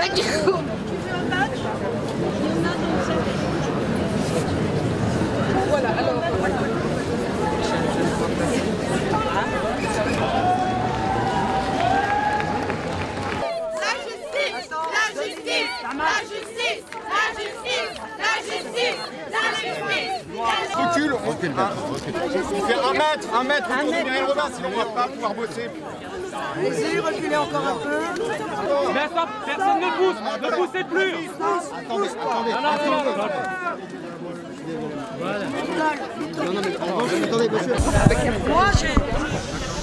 du coup. Voilà, alors. Recule, recule. On fait un mètre autour de Muriel Robin, sinon on ne va pas pouvoir bosser. Allez-y, reculez encore un peu. Mais stop, personne ne pousse, ne poussez plus. Attendez.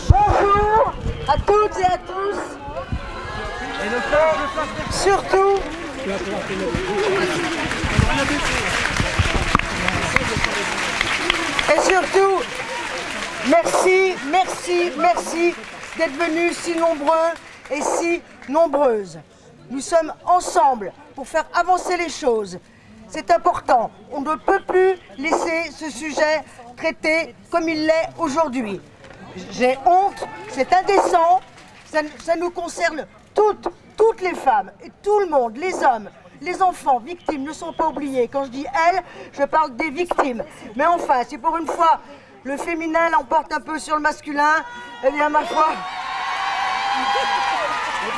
Bonjour à toutes et à tous. Surtout, et surtout, merci d'être venus si nombreux et si nombreuses. Nous sommes ensemble pour faire avancer les choses. C'est important. On ne peut plus laisser ce sujet traité comme il l'est aujourd'hui. J'ai honte, c'est indécent, ça nous concerne toutes les femmes et tout le monde, les hommes, les enfants, victimes ne sont pas oubliés. Quand je dis elles, je parle des victimes. Mais enfin, si pour une fois le féminin l'emporte un peu sur le masculin, eh bien ma foi,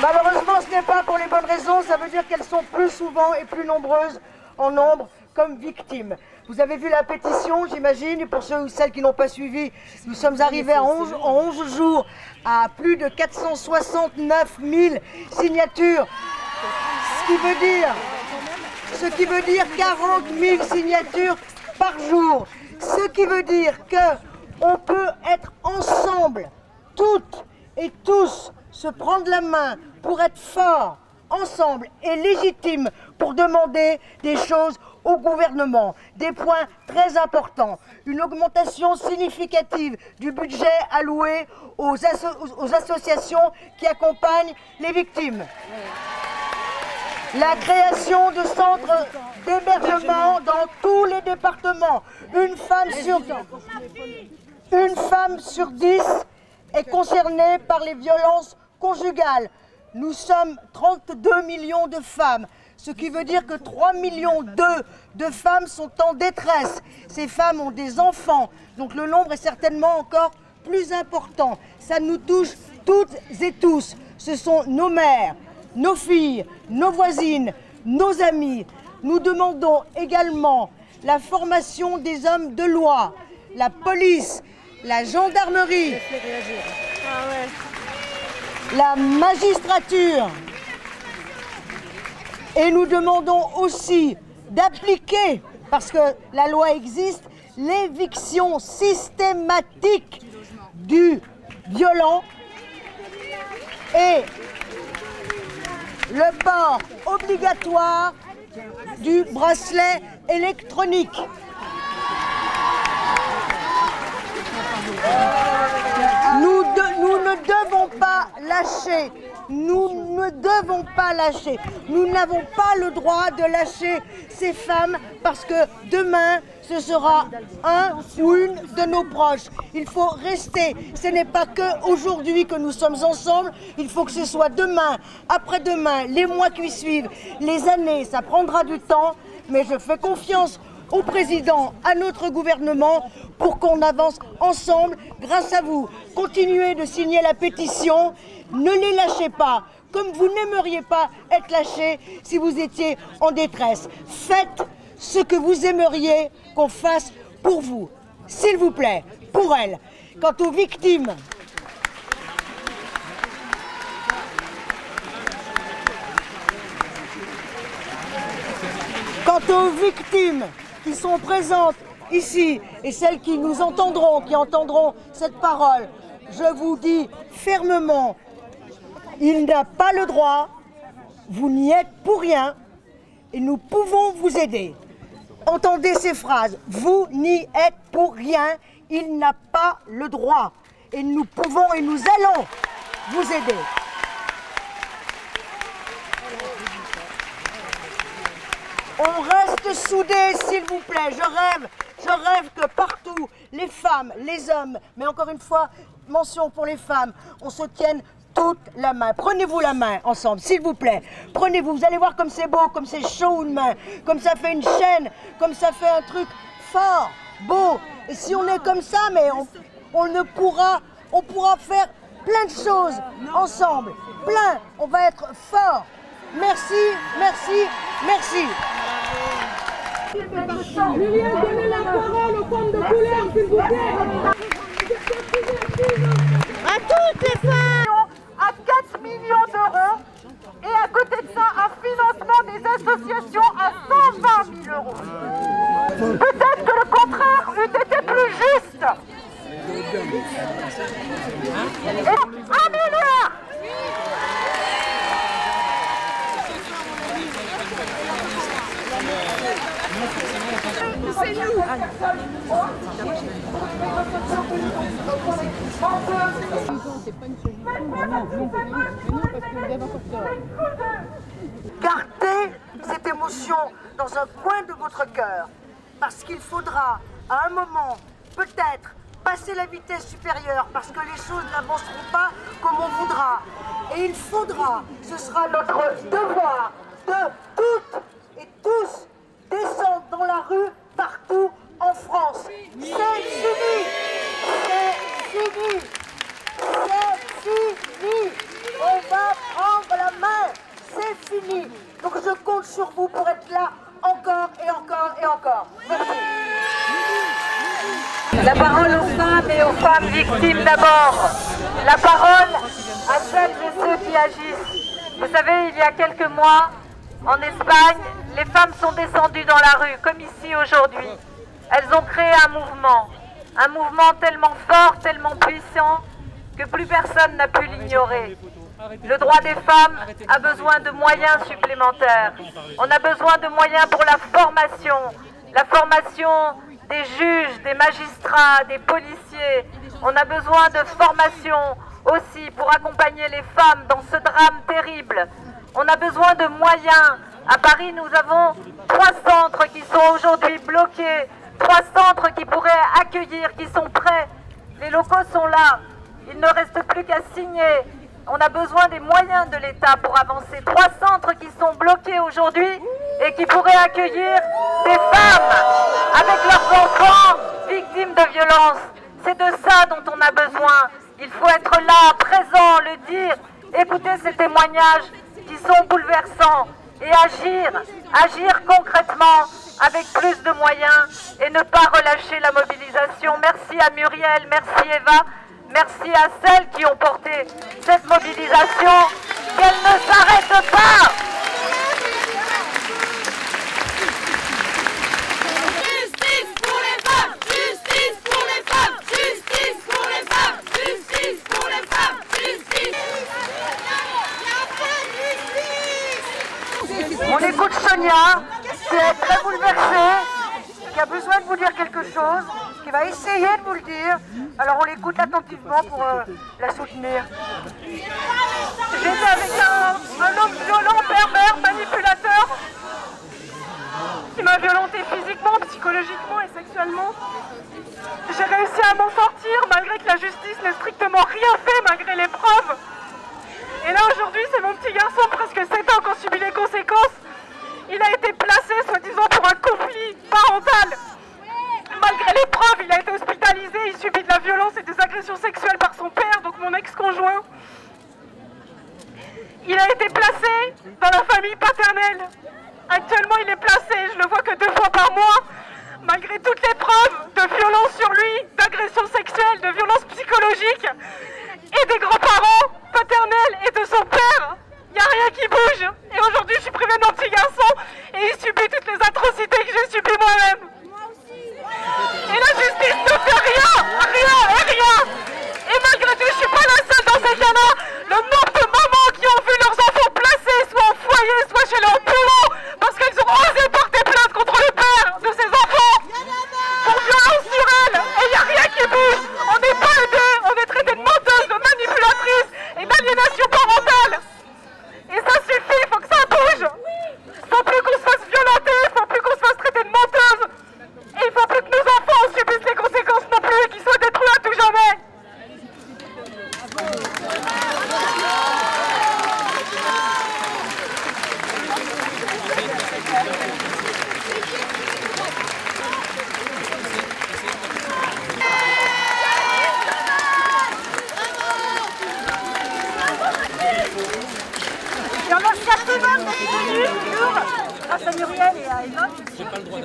malheureusement ce n'est pas pour les bonnes raisons, ça veut dire qu'elles sont plus souvent et plus nombreuses en nombre comme victimes. Vous avez vu la pétition, j'imagine, et pour ceux ou celles qui n'ont pas suivi, nous sommes arrivés en 11 jours à plus de 469 000 signatures, ce qui veut dire 40 000 signatures par jour, ce qui veut dire qu'on peut être ensemble, toutes et tous, se prendre la main pour être forts, ensemble et légitimes pour demander des choses au gouvernement, des points très importants, une augmentation significative du budget alloué aux associations qui accompagnent les victimes, la création de centres d'hébergement dans tous les départements, une femme sur 10 est concernée par les violences conjugales. Nous sommes 32 millions de femmes, ce qui veut dire que 3,2 millions de femmes sont en détresse. Ces femmes ont des enfants, donc le nombre est certainement encore plus important. Ça nous touche toutes et tous. Ce sont nos mères, nos filles, nos voisines, nos amis. Nous demandons également la formation des hommes de loi, la police, la gendarmerie, la magistrature. Et nous demandons aussi d'appliquer, parce que la loi existe, l'éviction systématique du violent et le port obligatoire du bracelet électronique. Nous ne devons pas lâcher. Nous ne devons pas lâcher. Nous n'avons pas le droit de lâcher ces femmes parce que demain, ce sera un ou une de nos proches. Il faut rester. Ce n'est pas qu'aujourd'hui que nous sommes ensemble. Il faut que ce soit demain, après-demain, les mois qui suivent, les années. Ça prendra du temps, mais je fais confiance au président, à notre gouvernement, pour qu'on avance ensemble grâce à vous. Continuez de signer la pétition, ne les lâchez pas, comme vous n'aimeriez pas être lâchés si vous étiez en détresse. Faites ce que vous aimeriez qu'on fasse pour vous, s'il vous plaît, pour elles. Quant aux victimes, qui sont présentes ici et celles qui nous entendront, qui entendront cette parole, je vous dis fermement, il n'a pas le droit, vous n'y êtes pour rien et nous pouvons vous aider. Entendez ces phrases, vous n'y êtes pour rien, il n'a pas le droit et nous pouvons et nous allons vous aider. On reste soudés, s'il vous plaît. Je rêve que partout, les femmes, les hommes, mais encore une fois, mention pour les femmes, on se tienne toute la main. Prenez-vous la main ensemble, s'il vous plaît. Prenez-vous, vous allez voir comme c'est beau, comme c'est chaud une main, comme ça fait une chaîne, comme ça fait un truc fort, beau. Et si on est comme ça, mais on pourra faire plein de choses ensemble. Plein, on va être fort. Merci, merci, merci. Muriel, donnez la parole aux femmes de couleur, s'il vous plaît. À toutes les femmes, à 4 millions d'euros et à côté de ça, un financement des associations à 120 000 euros. Peut-être que le contraire eût été plus juste. Et 1 milliard. Gardez cette émotion dans un coin de votre cœur, parce qu'il faudra, à un moment, peut-être, passer la vitesse supérieure, parce que les choses n'avanceront pas comme on voudra. Et il faudra, ce sera notre devoir de toutes et tous descendre dans la rue partout en France. C'est fini. C'est fini. C'est fini. On va prendre la main. C'est fini. Donc je compte sur vous pour être là encore et encore et encore. Merci. La parole aux femmes et aux femmes victimes d'abord. La parole à celles et ceux qui agissent. Vous savez, il y a quelques mois, en Espagne, les femmes sont descendues dans la rue, comme ici aujourd'hui. Elles ont créé un mouvement tellement fort, tellement puissant, que plus personne n'a pu l'ignorer. Le droit des femmes a besoin de moyens supplémentaires. On a besoin de moyens pour la formation des juges, des magistrats, des policiers. On a besoin de formation aussi pour accompagner les femmes dans ce drame terrible. On a besoin de moyens. À Paris, nous avons 3 centres qui sont aujourd'hui bloqués, 3 centres qui pourraient accueillir, qui sont prêts. Les locaux sont là. Il ne reste plus qu'à signer. On a besoin des moyens de l'État pour avancer. 3 centres qui sont bloqués aujourd'hui et qui pourraient accueillir des femmes avec leurs enfants victimes de violences. C'est de ça dont on a besoin. Il faut être là, présent, le dire, écouter ces témoignages qui sont bouleversants et agir concrètement avec plus de moyens et ne pas relâcher la mobilisation. Merci à Muriel, merci Eva, merci à celles qui ont porté cette mobilisation, qu'elle ne s'arrête pas. Justice pour les femmes, justice pour les femmes, justice pour les femmes, justice pour les femmes, justice. On écoute Sonia, qui est très bouleversée, qui a besoin de vous dire quelque chose, qui va essayer de vous le dire. Alors on l'écoute attentivement pour la soutenir. J'étais avec un homme violent, pervers, manipulateur, qui m'a violenté physiquement, psychologiquement et sexuellement. J'ai réussi à m'en sortir malgré que la justice n'ait strictement rien fait, malgré les preuves. Et là aujourd'hui, c'est mon petit garçon, presque 7 ans, qui en subit les conséquences. Il a été placé, soi-disant, pour un conflit parental. Malgré les preuves, il a été hospitalisé, il subit de la violence et des agressions sexuelles par son père, donc mon ex-conjoint. Il a été placé dans la famille paternelle. Actuellement, il est placé, je le vois que 2 fois par mois. Malgré toutes les preuves de violence sur lui, d'agressions sexuelles, de violences psychologiques, et des grands-parents paternels et de son père, il n'y a rien qui bouge. Et aujourd'hui, je suis privée de mon petit garçon et il subit toutes les atrocités que j'ai subies moi-même. Et la justice ne fait rien. Et malgré tout, je ne suis pas la seule dans ces cas-là. Le nombre de mamans qui ont vu leurs enfants placés, soit en foyer, soit chez leurs bourreaux, parce qu'elles ont osé porter plainte contre le père de ces enfants pour violence sur elles. Et il n'y a rien qui bouge. On n'est pas aidés, on est traités de menteuses, de manipulatrices et d'aliénation parentale. Et ça suffit, il faut que ça bouge. Il ne faut plus qu'on se fasse violenter, il ne faut plus qu'on se fasse traiter de menteuse. à tout le monde d'être venu, toujours, grâce à Muriel et à Yvonne. J'ai pas le droit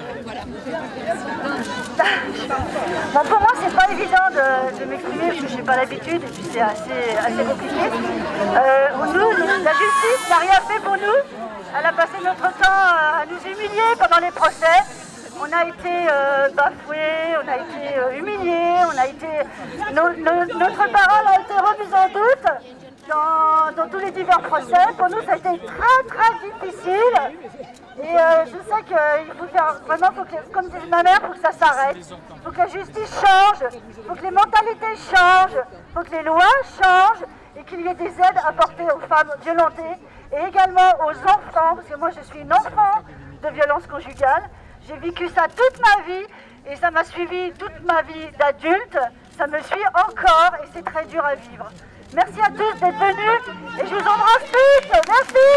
bon, pour moi, c'est pas évident de m'exprimer parce que j'ai pas l'habitude et puis c'est assez compliqué. Nous, la justice n'a rien fait pour nous. Elle a passé notre temps à nous humilier pendant les procès. On a été bafoués, on a été humiliés, notre parole a été remise en doute dans tous les divers procès. Pour nous, ça a été très difficile. Et je sais qu'il faut faire vraiment, comme disait ma mère, il faut que ça s'arrête. Il faut que la justice change, il faut que les mentalités changent, il faut que les lois changent et qu'il y ait des aides apportées aux femmes violentées et également aux enfants, parce que moi je suis une enfant de violence conjugale. J'ai vécu ça toute ma vie et ça m'a suivi toute ma vie d'adulte. Ça me suit encore et c'est très dur à vivre. Merci à tous d'être venus et je vous embrasse tous. Merci.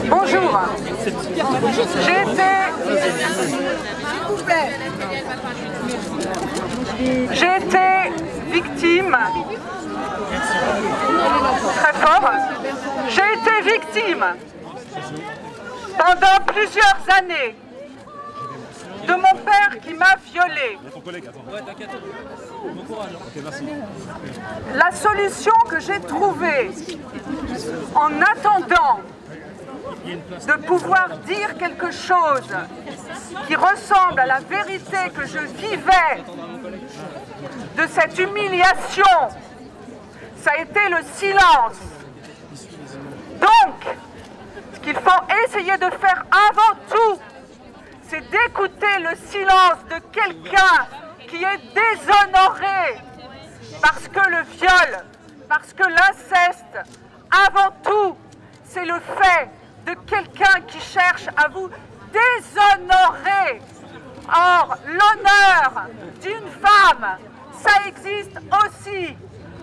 Bonjour. J'ai été victime, très fort, j'ai été victime pendant plusieurs années de mon père qui m'a violée. La solution que j'ai trouvée en attendant de pouvoir dire quelque chose qui ressemble à la vérité que je vivais de cette humiliation, ça a été le silence. Donc, ce qu'il faut essayer de faire avant tout, c'est d'écouter le silence de quelqu'un qui est déshonoré parce que le viol, parce que l'inceste, avant tout, c'est le fait de quelqu'un qui cherche à vous déshonorer. Or, l'honneur d'une femme, ça existe aussi.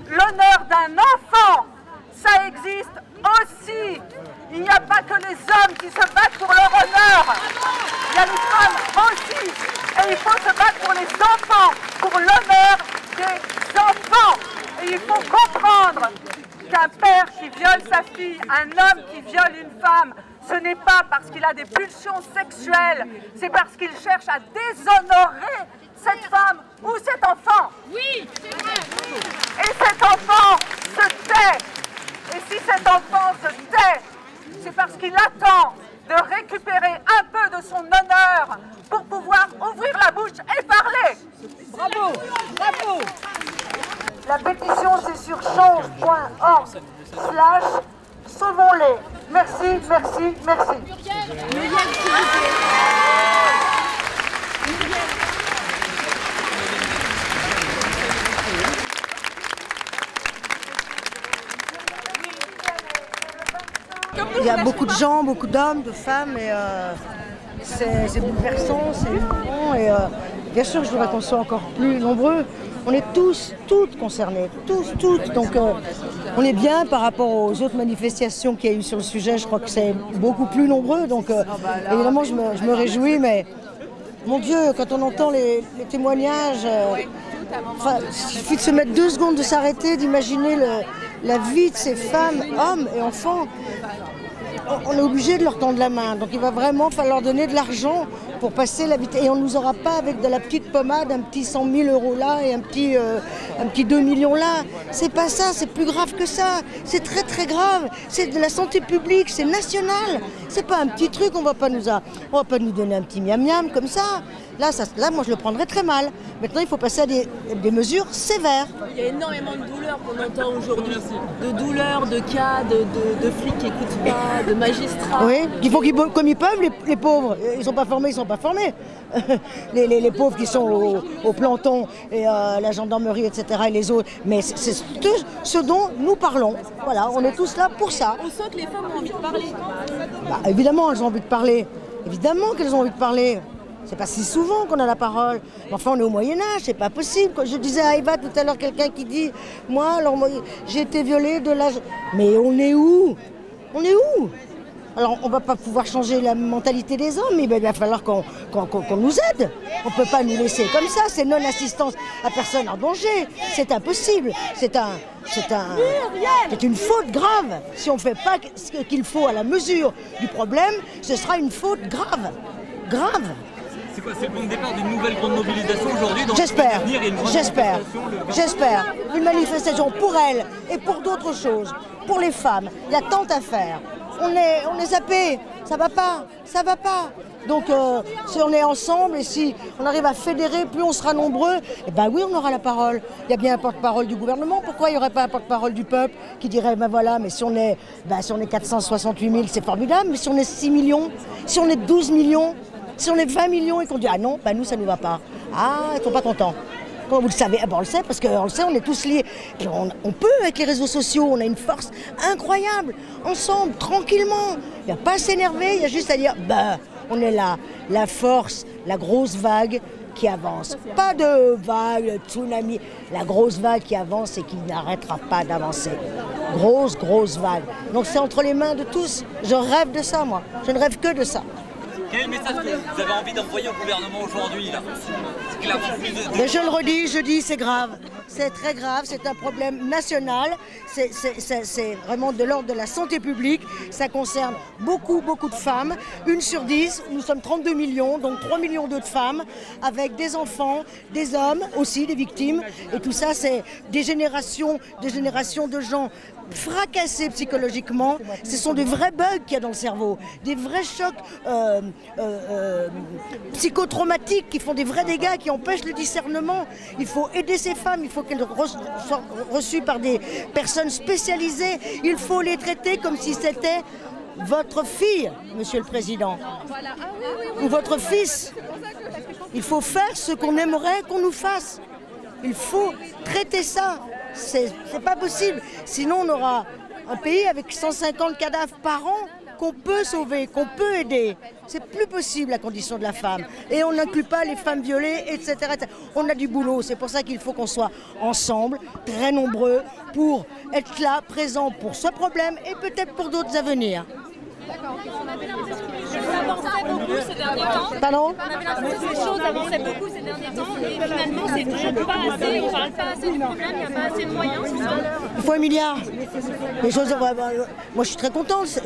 L'honneur d'un enfant, ça existe aussi. Il n'y a pas que les hommes qui se battent pour leur honneur. Il y a les femmes aussi. Et il faut se battre pour les enfants, pour l'honneur des enfants. Et il faut comprendre qu'un père qui viole sa fille, un homme qui viole une femme, ce n'est pas parce qu'il a des pulsions sexuelles, c'est parce qu'il cherche à déshonorer cette femme ou cet enfant. Oui, c'est vrai. Et cet enfant se tait. Et si cet enfant se tait, c'est parce qu'il attend de récupérer un peu de son honneur pour pouvoir ouvrir la bouche et parler. Bravo, bravo. La pétition, c'est sur change.org/sauvons-les. Merci, merci, merci. Il y a beaucoup de gens, beaucoup d'hommes, de femmes, et c'est bouleversant, c'est émouvant, et bien sûr je voudrais qu'on soit encore plus nombreux. On est tous, toutes concernées, tous, toutes, donc on est bien par rapport aux autres manifestations qu'il y a eu sur le sujet, je crois que c'est beaucoup plus nombreux, donc évidemment je me réjouis, mais mon Dieu, quand on entend les témoignages, il suffit de se mettre 2 secondes, de s'arrêter, d'imaginer la vie de ces femmes, hommes et enfants. On est obligé de leur tendre la main, donc il va vraiment falloir donner de l'argent pour passer la vitesse. Et on ne nous aura pas avec de la petite pommade, un petit 100 000 € là et un petit 2 millions là. C'est pas ça, c'est plus grave que ça. C'est très très grave. C'est de la santé publique, c'est national. C'est pas un petit truc, on va pas nous donner un petit miam-miam comme ça. Là, moi je le prendrais très mal. Maintenant il faut passer à des mesures sévères. Il y a énormément de douleurs qu'on entend aujourd'hui. De douleurs, de cas, de flics qui n'écoutent pas, de magistrats. Oui, qui font comme ils peuvent, les pauvres. Ils sont pas formés, ils sont pas formés. les pauvres qui sont au planton et la gendarmerie, etc. et les autres. Mais c'est ce dont nous parlons. Voilà, on est tous là pour ça. On sent que les femmes ont envie de parler. Bah, évidemment, elles ont envie de parler. Évidemment qu'elles ont envie de parler. C'est pas si souvent qu'on a la parole. Enfin, on est au Moyen-Âge, c'est pas possible. Quand je disais à Eva tout à l'heure, quelqu'un qui dit « Moi, alors, j'ai été violée de l'âge... » Mais on est où? On est où? Alors on ne va pas pouvoir changer la mentalité des hommes, mais il va falloir qu'on nous aide. On ne peut pas nous laisser comme ça, c'est non-assistance à personne en danger. C'est impossible, c'est une faute grave. Si on ne fait pas ce qu'il faut à la mesure du problème, ce sera une faute grave. Grave. C'est quoi? C'est le point de départ d'une nouvelle grande mobilisation aujourd'hui? J'espère. Une manifestation pour elles et pour d'autres choses. Pour les femmes, il y a tant à faire. On est zappés, ça va pas. Donc si on est ensemble et si on arrive à fédérer, plus on sera nombreux, eh ben oui, on aura la parole. Il y a bien un porte-parole du gouvernement, pourquoi il n'y aurait pas un porte-parole du peuple qui dirait, ben voilà, mais si on est 468 000, c'est formidable, mais si on est 6 millions, si on est 12 millions, si on est 20 millions et qu'on dit, ah non, ben nous, ça ne nous va pas. Ah, ils ne sont pas contents. Comment vous le savez? On le sait parce qu'on le sait, on est tous liés. Et on peut avec les réseaux sociaux, on a une force incroyable, ensemble, tranquillement. Il n'y a pas à s'énerver, il y a juste à dire, on est là, la force, la grosse vague qui avance. Pas de vague, de tsunami, la grosse vague qui avance et qui n'arrêtera pas d'avancer. Grosse vague. Donc c'est entre les mains de tous. Je rêve de ça, moi. Je ne rêve que de ça. Quel est le message que vous avez envie d'envoyer au gouvernement aujourd'hui là? Mais je le redis, je dis c'est grave. C'est très grave, c'est un problème national. C'est vraiment de l'ordre de la santé publique. Ça concerne beaucoup de femmes. 1 sur 10, nous sommes 32 millions, donc 3 millions d'autres femmes, avec des enfants, des hommes aussi, des victimes. Et tout ça, c'est des générations de gens fracassés psychologiquement. Ce sont des vrais bugs qu'il y a dans le cerveau, des vrais chocs psychotraumatiques qui font des vrais dégâts, qui empêchent le discernement. Il faut aider ces femmes, il faut qu'elles soient reçues par des personnes spécialisées. Il faut les traiter comme si c'était votre fille, Monsieur le Président, ou votre fils. Il faut faire ce qu'on aimerait qu'on nous fasse. Il faut traiter ça. C'est pas possible. Sinon, on aura un pays avec 150 cadavres par an qu'on peut sauver, qu'on peut aider. C'est plus possible la condition de la femme. Et on n'inclut pas les femmes violées, etc. On a du boulot. C'est pour ça qu'il faut qu'on soit ensemble, très nombreux, pour être là, présents pour ce problème et peut-être pour d'autres à venir. D'accord. On avait l'impression que les choses avançaient beaucoup ces derniers temps. Pardon? On avait l'impression que les choses avançaient beaucoup ces derniers temps et finalement c'est toujours pas assez, on parle pas assez du problème, il n'y a pas assez de moyens, c'est ça? Il faut 1 milliard. Les choses, moi je suis très contente,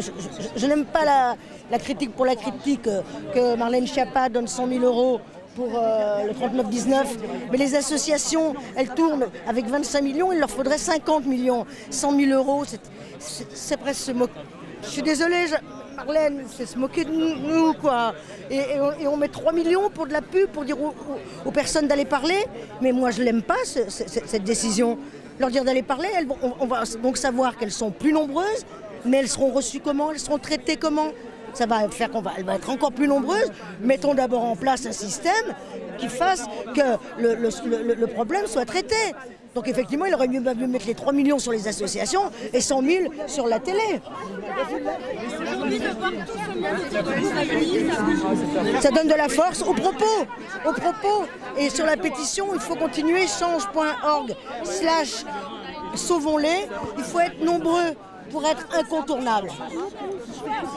je n'aime pas la critique pour la critique, que Marlène Schiappa donne 100 000 € pour le 39-19, mais les associations, elles tournent avec 25 millions, il leur faudrait 50 millions. 100 000 €, c'est presque se moquer. Je suis désolée, Marlène, c'est se moquer de nous, quoi. Et on met 3 millions pour de la pub, pour dire aux personnes d'aller parler. Mais moi, je l'aime pas, cette décision. Leur dire d'aller parler, on va donc savoir qu'elles sont plus nombreuses, mais elles seront reçues comment? Elles seront traitées comment? Ça va faire qu'elle va être encore plus nombreuse. Mettons d'abord en place un système qui fasse que le problème soit traité. Donc effectivement, il aurait mieux mettre les 3 millions sur les associations et 100 000 sur la télé. Ça donne de la force aux propos. Et sur la pétition, il faut continuer, change.org/sauvons-les. Il faut être nombreux pour être incontournable.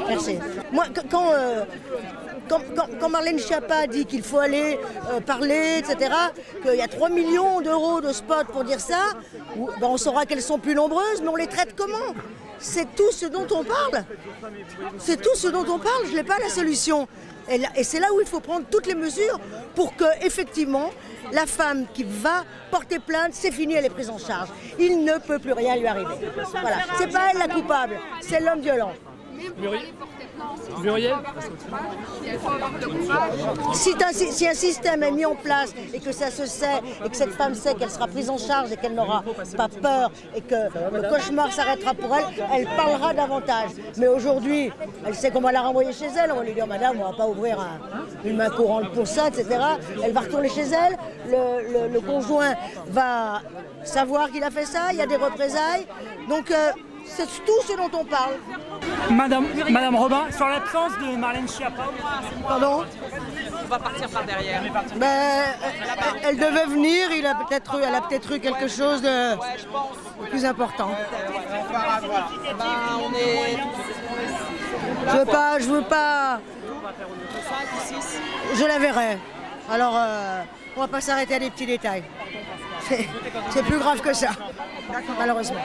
Merci. Moi, quand Marlène Schiappa dit qu'il faut aller parler, etc., qu'il y a 3 millions d'euros de spots pour dire ça, ben on saura qu'elles sont plus nombreuses, mais on les traite comment? C'est tout ce dont on parle. C'est tout ce dont on parle, je n'ai pas la solution. Et c'est là où il faut prendre toutes les mesures pour que, effectivement, la femme qui va porter plainte, c'est fini, elle est prise en charge. Il ne peut plus rien lui arriver. Voilà. C'est pas elle la coupable, c'est l'homme violent. Muriel, si un système est mis en place et que ça se sait et que cette femme sait qu'elle sera prise en charge et qu'elle n'aura pas peur et que le cauchemar s'arrêtera pour elle, elle parlera davantage. Mais aujourd'hui, elle sait qu'on va la renvoyer chez elle, on va lui dire madame, on ne va pas ouvrir une main courante pour ça, etc. Elle va retourner chez elle, le conjoint va savoir qu'il a fait ça, il y a des représailles. Donc c'est tout ce dont on parle. Madame Robin, sur l'absence de Marlène Schiappa. Pardon? On va partir par derrière. Elle devait venir, elle a peut-être eu quelque chose de plus important. On est Je veux pas. Je la verrai. Alors, on va pas s'arrêter à des petits détails. C'est plus grave que ça, malheureusement.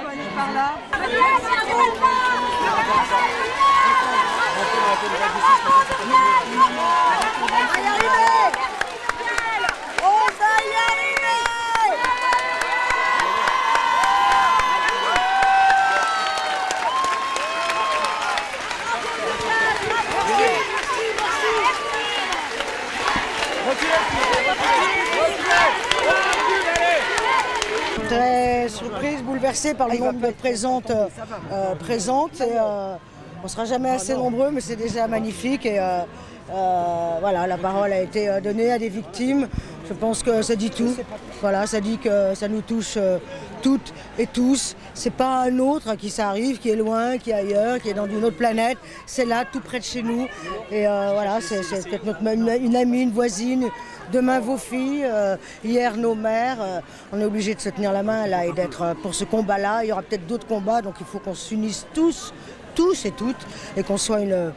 Très surprise, bouleversée par le nombre de présentes. On ne sera jamais assez nombreux, mais c'est déjà magnifique. Et voilà, la parole a été donnée à des victimes. Je pense que ça dit tout. Voilà, ça dit que ça nous touche toutes et tous. C'est pas un autre à qui ça arrive, qui est loin, qui est ailleurs, qui est dans une autre planète. C'est là, tout près de chez nous. Et voilà, c'est peut-être une amie, une voisine. Demain vos filles, hier nos mères. On est obligé de se tenir la main là et d'être pour ce combat-là. Il y aura peut-être d'autres combats, donc il faut qu'on s'unisse tous et toutes, et qu'on soit une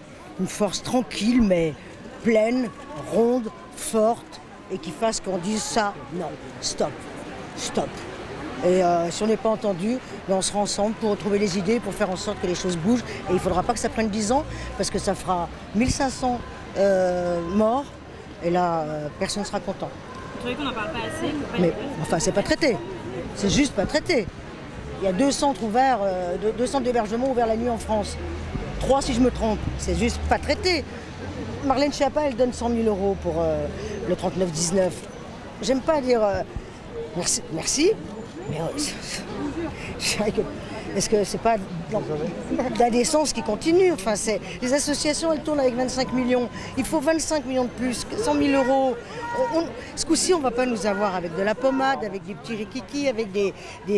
force tranquille, mais pleine, ronde, forte, et qui fasse qu'on dise ça, non, stop. Et si on n'est pas entendu, on sera ensemble pour retrouver les idées, pour faire en sorte que les choses bougent. Et il ne faudra pas que ça prenne 10 ans, parce que ça fera 1500 morts. Et là, personne ne sera content. Vous trouvez qu'on n'en parle pas assez? Mais enfin, c'est pas traité. C'est juste pas traité. Il y a 2 centres ouverts, 2 centres d'hébergement ouverts la nuit en France. 3 si je me trompe. C'est juste pas traité. Marlène Schiappa, elle donne 100 000 € pour le 39-19. J'aime pas dire merci, mais est-ce que c'est pas l'indécence qui continue? Enfin, les associations, elles tournent avec 25 millions. Il faut 25 millions de plus, 100 000 €. Ce coup-ci, on ne va pas nous avoir avec de la pommade, avec des petits rikiki, avec des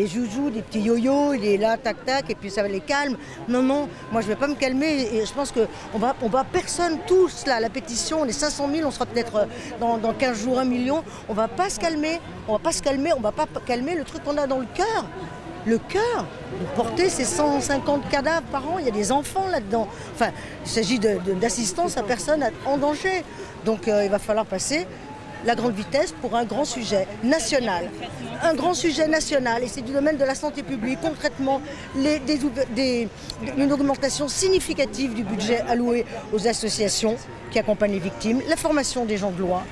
joujoux, des petits yo-yo, et là, tac-tac, et puis ça va les calme. Non, moi je ne vais pas me calmer, et je pense qu'on va personne, tous là, la pétition, les 500 000, on sera peut-être dans 15 jours 1 million. On ne va pas se calmer, on ne va pas calmer le truc qu'on a dans le cœur. Le cœur, de porter ces 150 cadavres par an, il y a des enfants là-dedans. Enfin, il s'agit d'assistance à personne en danger. Donc il va falloir passer la grande vitesse pour un grand sujet national. Un grand sujet national, et c'est du domaine de la santé publique. Concrètement, une augmentation significative du budget alloué aux associations qui accompagnent les victimes, la formation des gens de loi,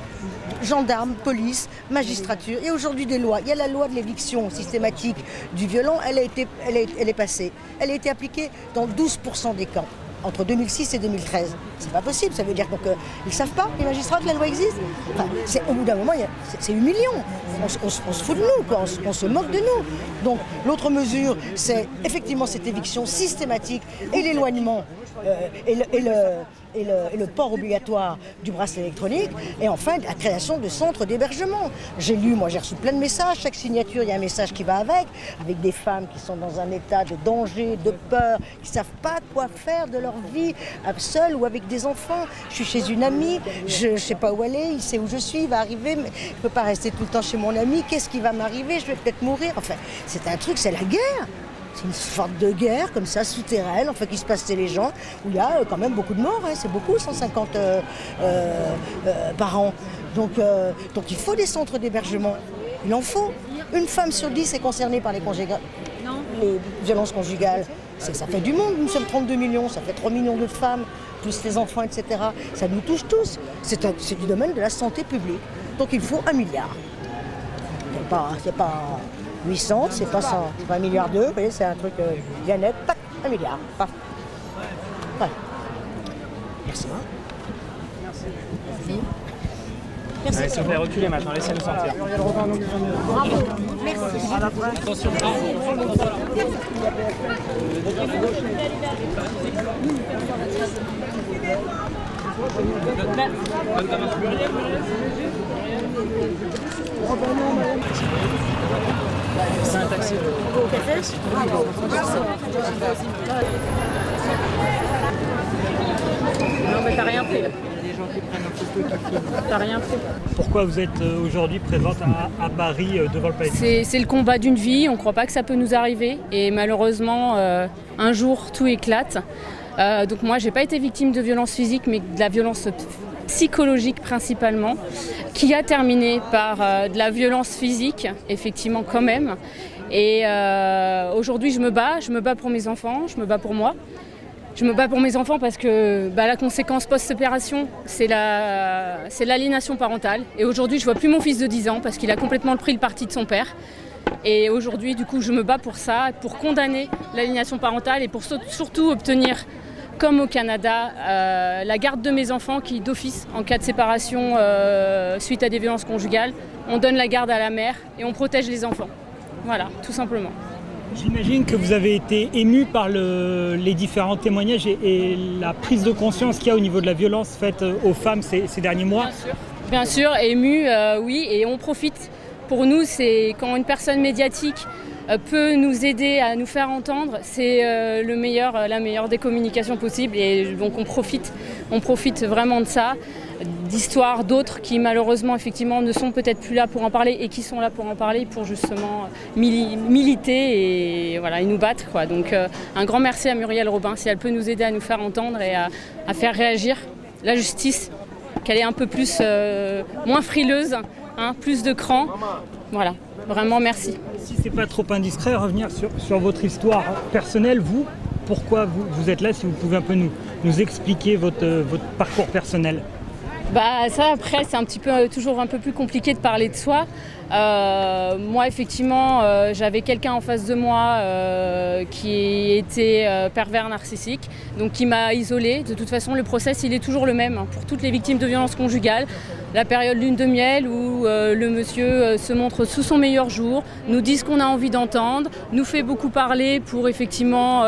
gendarmes, police, magistrature. Il y a aujourd'hui des lois. Il y a la loi de l'éviction systématique du violent, elle est passée. Elle a été appliquée dans 12% des camps entre 2006 et 2013. C'est pas possible, ça veut dire qu'ils ne savent pas, les magistrats, que la loi existe. Enfin, au bout d'un moment, c'est humiliant. On se fout de nous, quoi. On se moque de nous. Donc l'autre mesure, c'est effectivement cette éviction systématique et l'éloignement et le port obligatoire du bracelet électronique, et enfin la création de centres d'hébergement. J'ai reçu plein de messages, chaque signature il y a un message qui va avec des femmes qui sont dans un état de danger, de peur, qui ne savent pas quoi faire de leur vie, seules ou avec des enfants. Je suis chez une amie, je ne sais pas où elle est, il sait où je suis, il va arriver, mais je ne peux pas rester tout le temps chez mon ami, qu'est-ce qui va m'arriver, je vais peut-être mourir. Enfin, c'est un truc, c'est la guerre. C'est une sorte de guerre comme ça, souterraine, enfin qui se passe chez les gens, où il y a quand même beaucoup de morts, hein, c'est beaucoup, 150 par an. Donc il faut des centres d'hébergement, il en faut. Une femme sur 10 est concernée par les violences conjugales. Ça fait du monde, nous sommes 32 millions, ça fait 3 millions de femmes, plus les enfants, etc. Ça nous touche tous. C'est du domaine de la santé publique. Donc il faut 1 milliard. C'est pas 800, c'est pas 100, c'est pas 1,2 milliard, vous voyez, c'est un truc bien net, tac, 1 milliard, paf. Voilà. Merci. Merci. Allez, s'il vous plaît, reculez maintenant, laissez-nous sortir. Bravo, merci. Attention, c'est un taxi. Non mais t'as rien pris là. Il y a des gens qui prennent un photo qui filment. T'as rien pris. Pourquoi vous êtes aujourd'hui présente à Paris devant le palais? C'est le combat d'une vie, on ne croit pas que ça peut nous arriver et malheureusement un jour tout éclate. Donc moi, j'ai pas été victime de violence physique, mais de la violence psychologique principalement, qui a terminé par de la violence physique, effectivement quand même. Et aujourd'hui, je me bats pour mes enfants, je me bats pour moi. Je me bats pour mes enfants parce que la conséquence post-séparation, c'est l'aliénation parentale. Et aujourd'hui, je vois plus mon fils de 10 ans parce qu'il a complètement pris le parti de son père. Et aujourd'hui, du coup, je me bats pour ça, pour condamner l'aliénation parentale et pour surtout obtenir, comme au Canada, la garde de mes enfants qui, d'office, en cas de séparation suite à des violences conjugales, on donne la garde à la mère et on protège les enfants. Voilà, tout simplement. J'imagine que vous avez été ému par les différents témoignages et la prise de conscience qu'il y a au niveau de la violence faite aux femmes ces derniers mois. Bien sûr, ému, oui, et on profite. Pour nous, c'est quand une personne médiatique peut nous aider à nous faire entendre, c'est la meilleure des communications possibles. Et donc on profite vraiment de ça, d'histoires d'autres qui malheureusement effectivement ne sont peut-être plus là pour en parler et qui sont là pour en parler pour justement militer et voilà, et nous battre, quoi. Donc un grand merci à Muriel Robin si elle peut nous aider à nous faire entendre et à faire réagir la justice, qu'elle est un peu plus moins frileuse, hein, plus de cran. Voilà, vraiment merci. Si c'est pas trop indiscret, revenir sur votre histoire personnelle, pourquoi vous êtes là, si vous pouvez un peu nous expliquer votre parcours personnel. Ça après c'est toujours un peu plus compliqué de parler de soi. Moi effectivement j'avais quelqu'un en face de moi qui était pervers narcissique, donc qui m'a isolée. De toute façon le process il est toujours le même, hein, pour toutes les victimes de violences conjugales. La période lune de miel où le monsieur se montre sous son meilleur jour, nous dit ce qu'on a envie d'entendre, nous fait beaucoup parler pour effectivement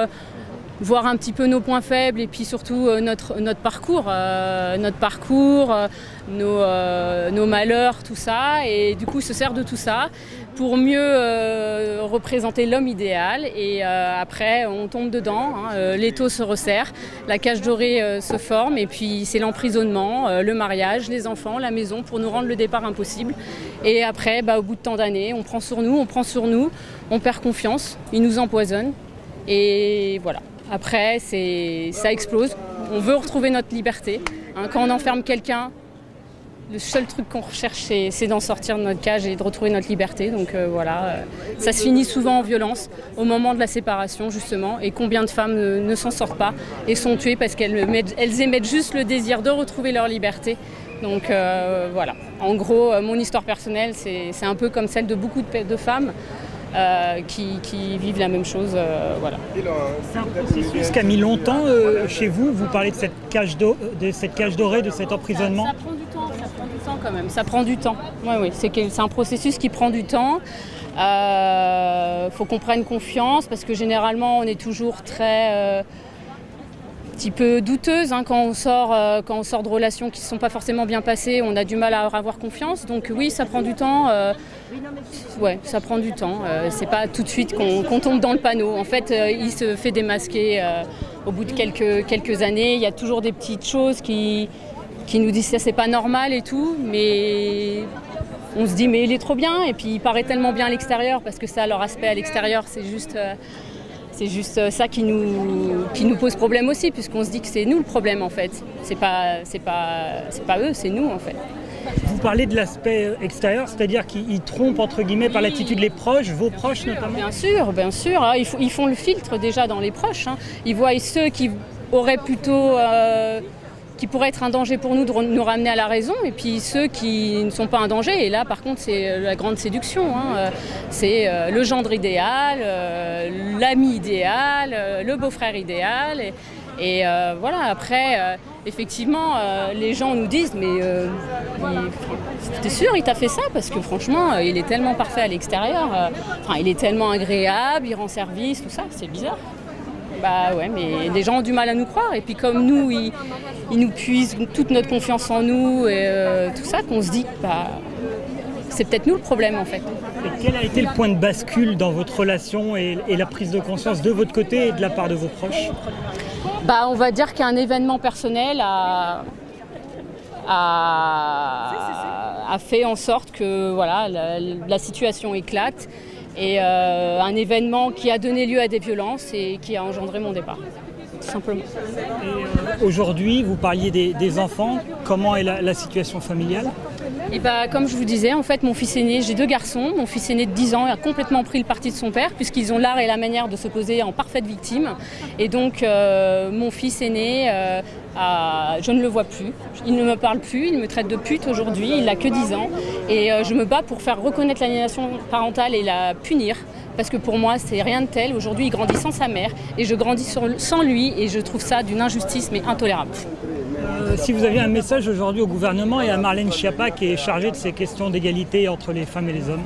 voir un petit peu nos points faibles et puis surtout notre parcours, nos malheurs, tout ça. Et du coup, se sert de tout ça pour mieux représenter l'homme idéal. Et après, on tombe dedans, hein, l'étau se resserre, la cage dorée se forme et puis c'est l'emprisonnement, le mariage, les enfants, la maison pour nous rendre le départ impossible. Et après, au bout de tant d'années, on prend sur nous, on perd confiance, il nous empoisonne et voilà. Après, ça explose. On veut retrouver notre liberté. Hein, quand on enferme quelqu'un, le seul truc qu'on recherche, c'est d'en sortir de notre cage et de retrouver notre liberté. Donc voilà, ça se finit souvent en violence au moment de la séparation, justement. Et combien de femmes ne s'en sortent pas et sont tuées parce qu'elles émettent juste le désir de retrouver leur liberté. Donc voilà. En gros, mon histoire personnelle, c'est un peu comme celle de beaucoup de femmes. Qui vivent la même chose, voilà. C'est un processus qui a mis longtemps chez vous. Vous parlez de cette cage dorée, de cet emprisonnement. Ça prend du temps quand même. Ça prend du temps. Oui, c'est un processus qui prend du temps. Faut qu'on prenne confiance parce que généralement on est toujours très petit peu douteuse, hein, quand on sort de relations qui ne sont pas forcément bien passées, on a du mal à avoir confiance. Donc oui, ça prend du temps. Ouais, ça prend du temps. C'est pas tout de suite qu'on tombe dans le panneau. En fait, il se fait démasquer au bout de quelques années. Il y a toujours des petites choses qui nous disent ça c'est pas normal et tout, mais on se dit mais il est trop bien et puis il paraît tellement bien à l'extérieur parce que ça, leur aspect à l'extérieur, c'est juste ça qui nous pose problème aussi, puisqu'on se dit que c'est nous le problème en fait. C'est pas eux, c'est nous en fait. Vous parlez de l'aspect extérieur, c'est-à-dire qu'ils trompent entre guillemets par l'attitude les proches, vos proches notamment. Bien sûr. Hein, ils font le filtre déjà dans les proches. Hein. Ils voient ceux qui auraient plutôt qui pourraient être un danger pour nous de nous ramener à la raison, et puis ceux qui ne sont pas un danger. Et là, par contre, c'est la grande séduction. Hein. C'est le gendre idéal, l'ami idéal, le beau-frère idéal. Et voilà, après, effectivement, les gens nous disent, mais t'es sûr, il t'a fait ça? Parce que franchement, il est tellement parfait à l'extérieur. Il est tellement agréable, il rend service, tout ça, c'est bizarre. Bah ouais, mais les gens ont du mal à nous croire. Et puis comme nous, ils nous puisent toute notre confiance en nous et tout ça, qu'on se dit que c'est peut-être nous le problème en fait. Et quel a été le point de bascule dans votre relation et la prise de conscience de votre côté et de la part de vos proches? On va dire qu'un événement personnel a fait en sorte que voilà, la situation éclate. Et un événement qui a donné lieu à des violences et qui a engendré mon départ. tout simplement. Et aujourd'hui, vous parliez des enfants. Comment est la situation familiale? Et comme je vous disais, en fait, mon fils aîné, j'ai 2 garçons. Mon fils aîné de 10 ans a complètement pris le parti de son père, puisqu'ils ont l'art et la manière de se poser en parfaite victime. Et donc, mon fils aîné, je ne le vois plus. Il ne me parle plus, il me traite de pute aujourd'hui, il n'a que 10 ans. Et je me bats pour faire reconnaître l'aliénation parentale et la punir. Parce que pour moi, c'est rien de tel. Aujourd'hui, il grandit sans sa mère et je grandis sans lui et je trouve ça d'une injustice mais intolérable. Si vous aviez un message aujourd'hui au gouvernement et à Marlène Schiappa qui est chargée de ces questions d'égalité entre les femmes et les hommes?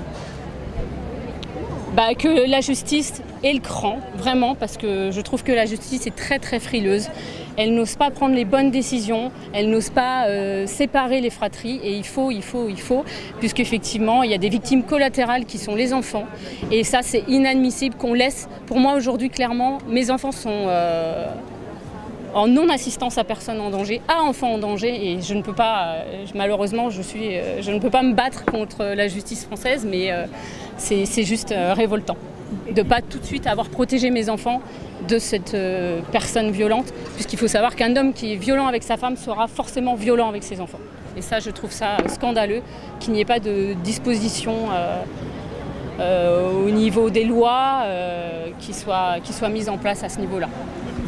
Que la justice ait le cran, vraiment, parce que je trouve que la justice est très très frileuse. Elle n'ose pas prendre les bonnes décisions, elle n'ose pas séparer les fratries et il faut, puisqu'effectivement il y a des victimes collatérales qui sont les enfants et ça c'est inadmissible qu'on laisse. Pour moi aujourd'hui clairement, mes enfants sont en non-assistance à personne en danger, à enfants en danger et je ne peux pas, malheureusement je ne peux pas me battre contre la justice française mais c'est juste révoltant de ne pas tout de suite avoir protégé mes enfants de cette personne violente, puisqu'il faut savoir qu'un homme qui est violent avec sa femme sera forcément violent avec ses enfants. Et ça, je trouve ça scandaleux qu'il n'y ait pas de disposition au niveau des lois qui soient mises en place à ce niveau-là.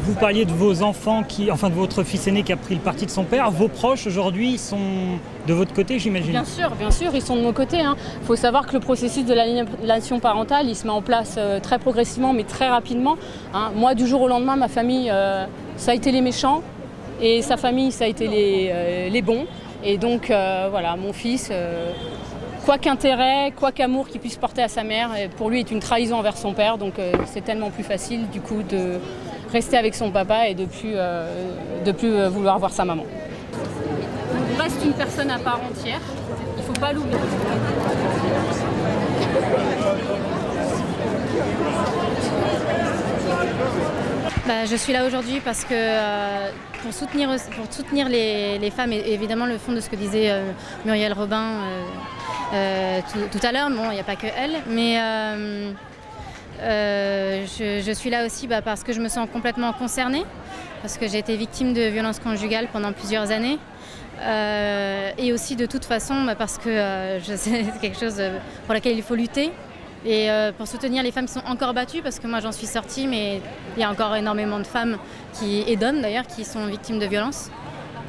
Vous parliez de vos enfants, de votre fils aîné qui a pris le parti de son père. Vos proches aujourd'hui sont de votre côté, j'imagine? Bien sûr, ils sont de mon côté. Il faut savoir que le processus de l'aliénation parentale, il se met en place très progressivement, mais très rapidement. Moi, du jour au lendemain, ma famille, ça a été les méchants, et sa famille, ça a été les bons. Et donc, voilà, mon fils, quoi qu'intérêt, quoi qu'amour qu'il puisse porter à sa mère, pour lui, est une trahison envers son père. Donc, c'est tellement plus facile, du coup, de rester avec son papa et de plus vouloir voir sa maman. On reste une personne à part entière, il ne faut pas l'oublier. Je suis là aujourd'hui parce que pour soutenir les femmes, et évidemment le fond de ce que disait Muriel Robin tout à l'heure, bon, il n'y a pas que elle, mais je suis là aussi parce que je me sens complètement concernée, parce que j'ai été victime de violences conjugales pendant plusieurs années. Et aussi de toute façon parce que c'est quelque chose pour laquelle il faut lutter et pour soutenir les femmes qui sont encore battues, parce que moi j'en suis sortie, mais il y a encore énormément de femmes et d'hommes d'ailleurs qui sont victimes de violences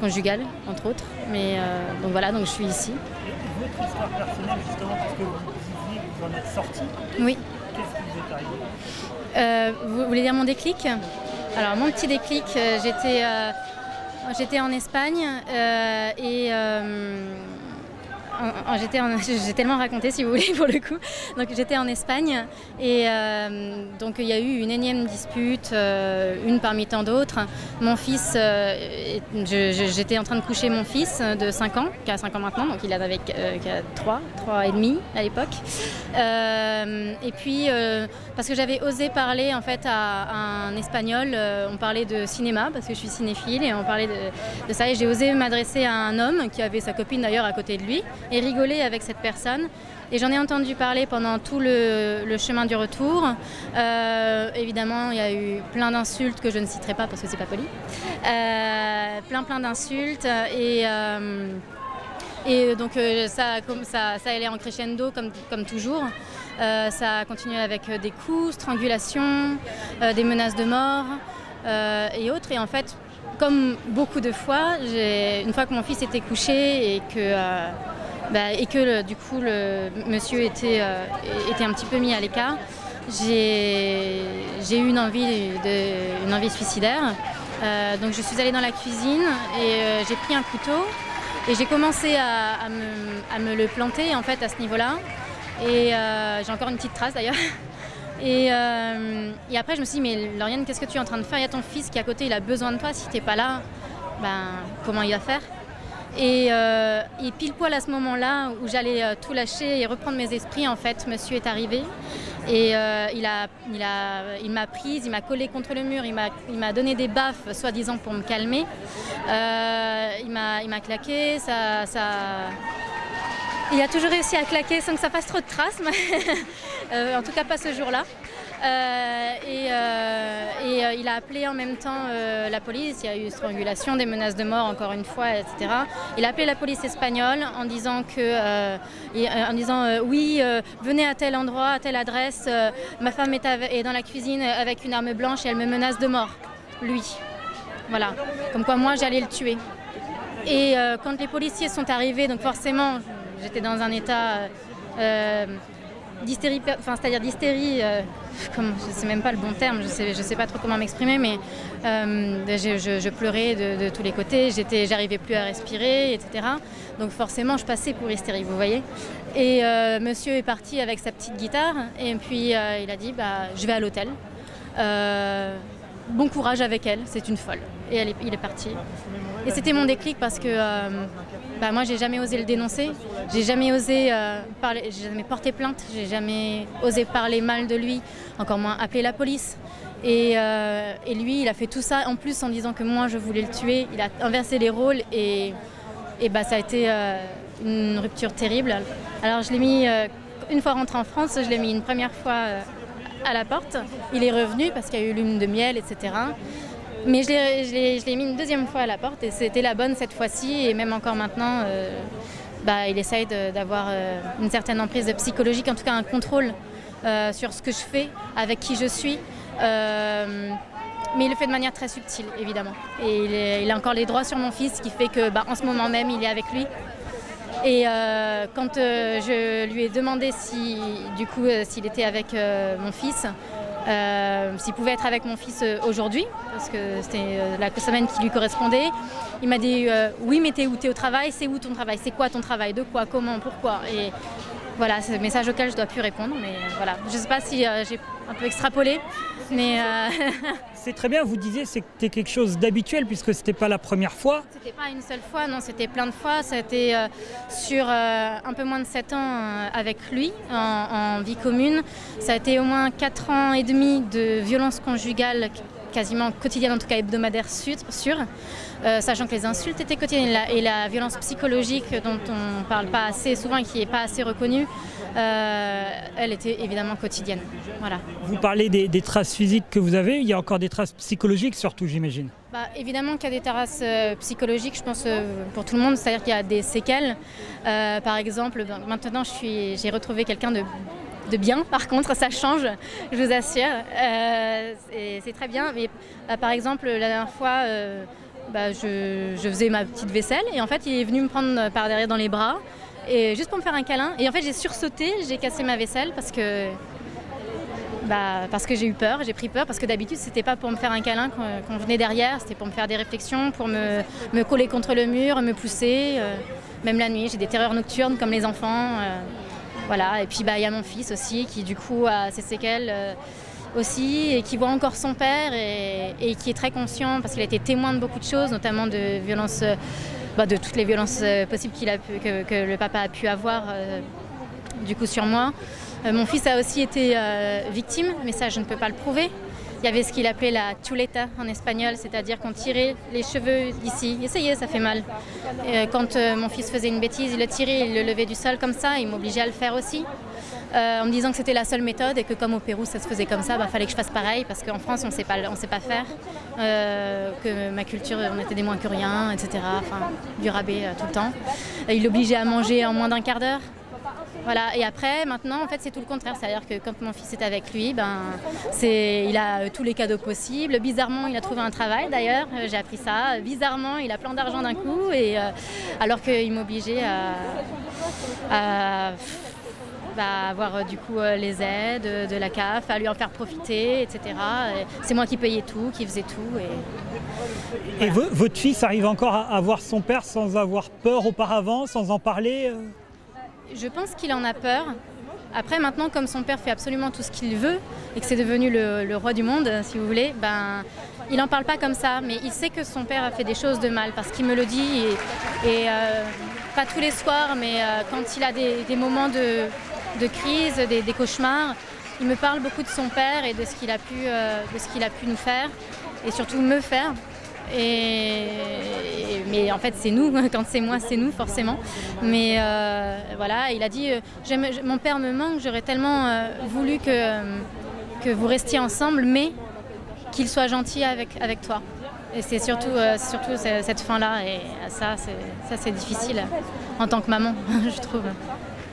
conjugales entre autres, mais donc voilà, donc je suis ici. Et votre histoire personnelle justement, parce que vous en êtes sortie? Oui. Qu'est-ce qui vous est arrivé? Vous voulez dire mon déclic? Alors mon petit déclic, j'étais en Espagne et j'ai tellement raconté si vous voulez pour le coup. Donc j'étais en Espagne et donc il y a eu une énième dispute, une parmi tant d'autres. Mon fils, j'étais en train de coucher mon fils de 5 ans, qui a 5 ans maintenant, donc il avait 3 et demi à l'époque. Et puis parce que j'avais osé parler en fait à un Espagnol, on parlait de cinéma parce que je suis cinéphile et on parlait de ça, et j'ai osé m'adresser à un homme qui avait sa copine d'ailleurs à côté de lui et rigoler avec cette personne. Et j'en ai entendu parler pendant tout le chemin du retour. Évidemment, il y a eu plein d'insultes que je ne citerai pas parce que c'est pas poli. Plein d'insultes et donc ça allait en crescendo comme toujours. Ça a continué avec des coups, strangulations, des menaces de mort et autres. Et en fait, comme beaucoup de fois, une fois que mon fils était couché et que du coup le monsieur était un petit peu mis à l'écart, j'ai eu une envie suicidaire. Donc je suis allée dans la cuisine et j'ai pris un couteau et j'ai commencé à me le planter en fait à ce niveau-là. Et j'ai encore une petite trace d'ailleurs. Et après je me suis dit, mais Lauriane, qu'est-ce que tu es en train de faire? Il y a ton fils qui est à côté, il a besoin de toi. Si tu n'es pas là, comment il va faire? Et pile poil à ce moment-là où j'allais tout lâcher et reprendre mes esprits, en fait, monsieur est arrivé. Et il m'a prise, il m'a collée contre le mur, il m'a donné des baffes, soi-disant pour me calmer. Il m'a claqué, il a toujours réussi à claquer sans que ça fasse trop de traces, en tout cas pas ce jour-là. Il a appelé en même temps la police. Il y a eu strangulation, des menaces de mort encore une fois, etc. Il a appelé la police espagnole en disant oui, venez à tel endroit, à telle adresse. Ma femme est dans la cuisine avec une arme blanche et elle me menace de mort. Lui. Voilà. Comme quoi moi j'allais le tuer. Et quand les policiers sont arrivés, donc forcément j'étais dans un état d'hystérie, c'est-à-dire d'hystérie, je ne sais même pas le bon terme, je sais pas trop comment m'exprimer, mais je pleurais de tous les côtés, j'arrivais plus à respirer, etc. Donc forcément je passais pour hystérique, vous voyez. Et monsieur est parti avec sa petite guitare et puis il a dit je vais à l'hôtel. Bon courage avec elle, c'est une folle. Et il est parti. Et c'était mon déclic parce que moi j'ai jamais osé le dénoncer, j'ai jamais osé j'ai jamais porté plainte, j'ai jamais osé parler mal de lui, encore moins appeler la police. Et lui il a fait tout ça en plus en disant que moi je voulais le tuer, il a inversé les rôles et ça a été une rupture terrible. Alors je l'ai mis, une fois rentré en France, je l'ai mis une première fois à la porte, il est revenu parce qu'il y a eu lune de miel, etc. Mais je l'ai mis une deuxième fois à la porte et c'était la bonne cette fois-ci et même encore maintenant, il essaye d'avoir une certaine emprise psychologique, en tout cas un contrôle sur ce que je fais, avec qui je suis. Mais il le fait de manière très subtile, évidemment. Et il a encore les droits sur mon fils, ce qui fait que en ce moment même, il est avec lui. Et quand je lui ai demandé s'il était avec mon fils, s'il pouvait être avec mon fils aujourd'hui, parce que c'était la semaine qui lui correspondait, il m'a dit oui, mais t'es où? T'es au travail? C'est où ton travail? C'est quoi ton travail? De quoi? Comment? Pourquoi? Et voilà, c'est le message auquel je dois plus répondre, mais voilà. Je sais pas si j'ai un peu extrapolé, mais... C'est très bien, vous disiez que c'était quelque chose d'habituel puisque c'était pas la première fois. C'était pas une seule fois, non, c'était plein de fois. C'était sur un peu moins de 7 ans avec lui, en vie commune. Ça a été au moins 4 ans et demi de violence conjugale quasiment quotidienne, en tout cas hebdomadaire sûre, sachant que les insultes étaient quotidiennes et la violence psychologique dont on ne parle pas assez souvent et qui n'est pas assez reconnue, elle était évidemment quotidienne. Voilà. Vous parlez des traces physiques que vous avez, il y a encore des traces psychologiques surtout, j'imagine. Évidemment qu'il y a des traces psychologiques, je pense, pour tout le monde, c'est-à-dire qu'il y a des séquelles. Par exemple, maintenant j'ai retrouvé quelqu'un de bien, par contre ça change, je vous assure, c'est très bien, mais par exemple la dernière fois je faisais ma petite vaisselle et en fait il est venu me prendre par derrière dans les bras et juste pour me faire un câlin et en fait j'ai sursauté, j'ai cassé ma vaisselle parce que j'ai eu peur, j'ai pris peur parce que d'habitude c'était pas pour me faire un câlin qu'on venait derrière, c'était pour me faire des réflexions, pour me coller contre le mur, me pousser, même la nuit j'ai des terreurs nocturnes comme les enfants. Voilà. Et puis il y a mon fils aussi qui du coup a ses séquelles aussi et qui voit encore son père et qui est très conscient parce qu'il a été témoin de beaucoup de choses, notamment de violences, de toutes les violences possibles que le papa a pu avoir du coup sur moi. Mon fils a aussi été victime, mais ça je ne peux pas le prouver. Il y avait ce qu'il appelait la chuleta en espagnol, c'est-à-dire qu'on tirait les cheveux d'ici. Essayez, ça fait mal. Et quand mon fils faisait une bêtise, il le tirait, il le levait du sol comme ça, il m'obligeait à le faire aussi. En me disant que c'était la seule méthode et que comme au Pérou ça se faisait comme ça, fallait que je fasse pareil parce qu'en France on sait pas faire, que ma culture on était des moins que rien, etc. Enfin, du rabais tout le temps. Il l'obligeait à manger en moins d'un quart d'heure. Voilà. Et après, maintenant, en fait, c'est tout le contraire. C'est-à-dire que quand mon fils est avec lui, il a tous les cadeaux possibles. Bizarrement, il a trouvé un travail, d'ailleurs. J'ai appris ça. Bizarrement, il a plein d'argent d'un coup. Et, alors qu'il m'obligeait à avoir du coup les aides de la CAF, à lui en faire profiter, etc. C'est moi qui payais tout, qui faisais tout. Et votre fils arrive encore à voir son père sans avoir peur auparavant, sans en parler Je pense qu'il en a peur. Après, maintenant, comme son père fait absolument tout ce qu'il veut et que c'est devenu le roi du monde, si vous voulez, il n'en parle pas comme ça. Mais il sait que son père a fait des choses de mal parce qu'il me le dit. Et pas tous les soirs, mais quand il a des moments de crise, des cauchemars, il me parle beaucoup de son père et de ce qu'il a pu nous faire et surtout me faire. Mais en fait c'est nous, quand c'est moi c'est nous forcément. Mais voilà, il a dit mon père me manque, j'aurais tellement voulu que vous restiez ensemble, mais qu'il soit gentil avec toi. Et c'est surtout cette fin-là, et ça c'est difficile en tant que maman, je trouve.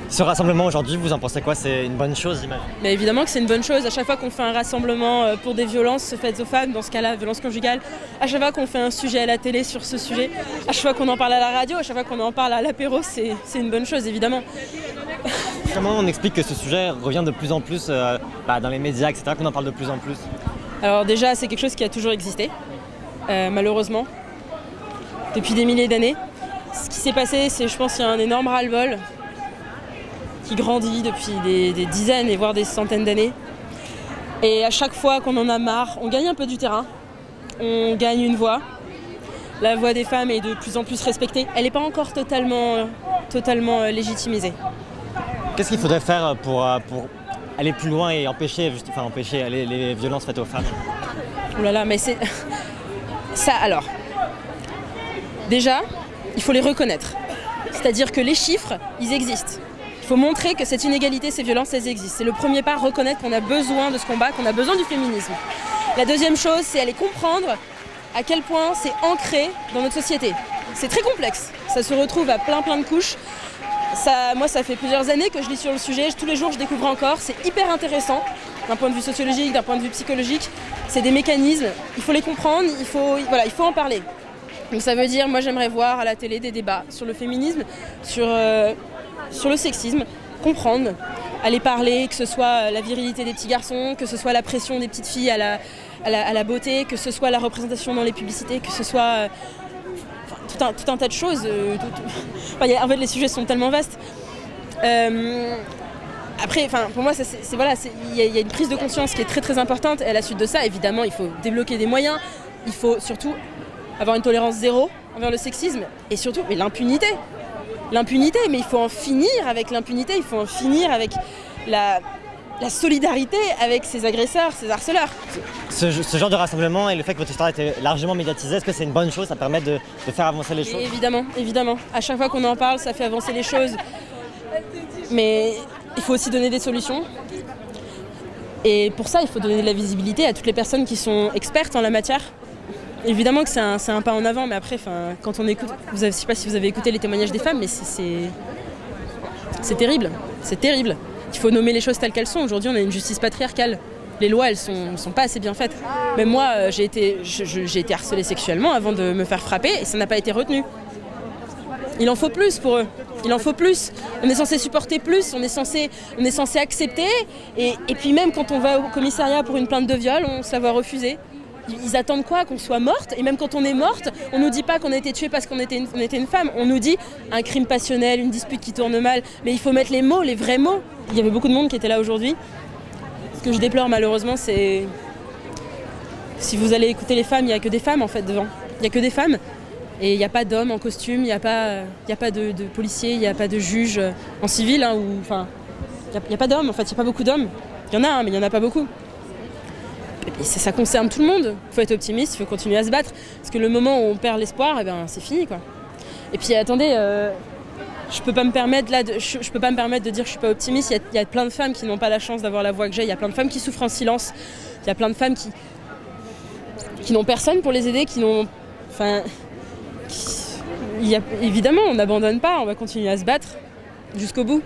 Ce rassemblement aujourd'hui, vous en pensez quoi? C'est une bonne chose, j'imagine? Mais évidemment que c'est une bonne chose. À chaque fois qu'on fait un rassemblement pour des violences faites aux femmes, dans ce cas-là, violences conjugales, à chaque fois qu'on fait un sujet à la télé sur ce sujet, à chaque fois qu'on en parle à la radio, à chaque fois qu'on en parle à l'apéro, c'est une bonne chose, évidemment. Comment on explique que ce sujet revient de plus en plus dans les médias, etc., qu'on en parle de plus en plus? Alors déjà, c'est quelque chose qui a toujours existé, malheureusement, depuis des milliers d'années. Ce qui s'est passé, c'est, je pense, qu'il y a un énorme ras-le-bol qui grandit depuis des dizaines et voire des centaines d'années. Et à chaque fois qu'on en a marre, on gagne un peu du terrain, on gagne une voix. La voix des femmes est de plus en plus respectée. Elle n'est pas encore totalement légitimisée. Qu'est-ce qu'il faudrait faire pour aller plus loin et empêcher les violences faites aux femmes? Oh là là, mais c'est... Ça, alors... Déjà, il faut les reconnaître. C'est-à-dire que les chiffres, ils existent. Il faut montrer que cette inégalité, ces violences, elles existent. C'est le premier pas, reconnaître qu'on a besoin de ce combat, qu'on a besoin du féminisme. La deuxième chose, c'est aller comprendre à quel point c'est ancré dans notre société. C'est très complexe. Ça se retrouve à plein de couches. Moi, ça fait plusieurs années que je lis sur le sujet. Tous les jours, je découvre encore. C'est hyper intéressant d'un point de vue sociologique, d'un point de vue psychologique. C'est des mécanismes. Il faut les comprendre. Il faut en parler. Donc ça veut dire, moi, j'aimerais voir à la télé des débats sur le féminisme, sur le sexisme, comprendre, aller parler, que ce soit la virilité des petits garçons, que ce soit la pression des petites filles à la beauté, que ce soit la représentation dans les publicités, que ce soit tout un tas de choses. En fait, les sujets sont tellement vastes. Après, pour moi, il y a une prise de conscience qui est très très importante. Et à la suite de ça, évidemment, il faut débloquer des moyens. Il faut surtout avoir une tolérance zéro envers le sexisme et surtout l'impunité. L'impunité, mais il faut en finir avec l'impunité. Il faut en finir avec la solidarité avec ces agresseurs, ces harceleurs. Ce genre de rassemblement et le fait que votre histoire a été largement médiatisée, est-ce que c'est une bonne chose? Ça permet de faire avancer les choses? Évidemment, évidemment. À chaque fois qu'on en parle, ça fait avancer les choses. Mais il faut aussi donner des solutions. Et pour ça, il faut donner de la visibilité à toutes les personnes qui sont expertes en la matière. Évidemment que c'est un pas en avant, mais après, quand on écoute... je ne sais pas si vous avez écouté les témoignages des femmes, mais c'est terrible. C'est terrible. Il faut nommer les choses telles qu'elles sont. Aujourd'hui, on a une justice patriarcale. Les lois, elles sont pas assez bien faites. Même moi, j'ai été harcelée sexuellement avant de me faire frapper et ça n'a pas été retenu. Il en faut plus pour eux. Il en faut plus. On est censé supporter plus, on est censé accepter. Et puis même quand on va au commissariat pour une plainte de viol, on se la voit refuser. Ils attendent quoi? Qu'on soit morte? Et même quand on est morte, on nous dit pas qu'on a été tuée parce qu'on était une femme. On nous dit un crime passionnel, une dispute qui tourne mal. Mais il faut mettre les mots, les vrais mots. Il y avait beaucoup de monde qui était là aujourd'hui. Ce que je déplore malheureusement, c'est... Si vous allez écouter les femmes, il n'y a que des femmes en fait devant. Il n'y a que des femmes. Et il n'y a pas d'hommes en costume, il n'y a pas de policiers, il n'y a pas de juges en civil. Il n'y a pas d'hommes en fait, il n'y a pas beaucoup d'hommes. Il y en a, mais il n'y en a pas beaucoup. Et ça concerne tout le monde. Il faut être optimiste, il faut continuer à se battre. Parce que le moment où on perd l'espoir, c'est fini quoi. Et puis attendez, je peux pas me permettre de dire que je suis pas optimiste. Il y a plein de femmes qui n'ont pas la chance d'avoir la voix que j'ai. Il y a plein de femmes qui souffrent en silence. Il y a plein de femmes qui n'ont personne pour les aider, évidemment, on n'abandonne pas, on va continuer à se battre jusqu'au bout.